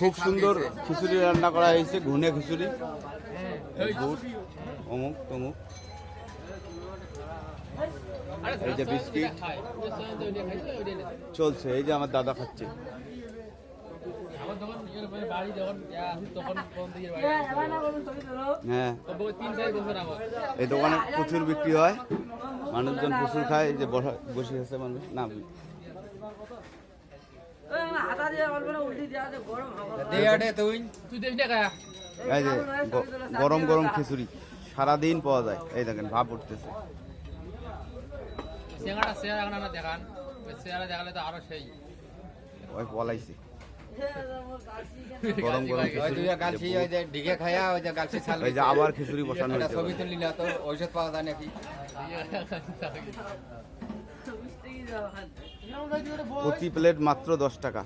খুব সুন্দর খিচুড়ি রান্না করা হয়েছে, ঘুনে খিচুড়ি, গুড় অমুক তমুক। এই যে বিস্কিট চলছে, এই যে আমার দাদা খাচ্ছে। হ্যাঁ, এই দোকানে প্রচুর বিক্রি হয়, মানুষজন প্রচুর খায়। এই যে বসে আছে মানুষ, না এই যে গরম গরম খিচুড়ি সারাদিন পাওয়া যায়। এই দেখেন ভাব উঠতেছে। ওই পলাইছে গরম গরম এই যে আবার খিচুড়ি বসানো হয়েছে। ছবি তুলি না তো ঔষধ পাওয়া যায় নাকি? প্রতি প্লেট মাত্র 10 টাকা।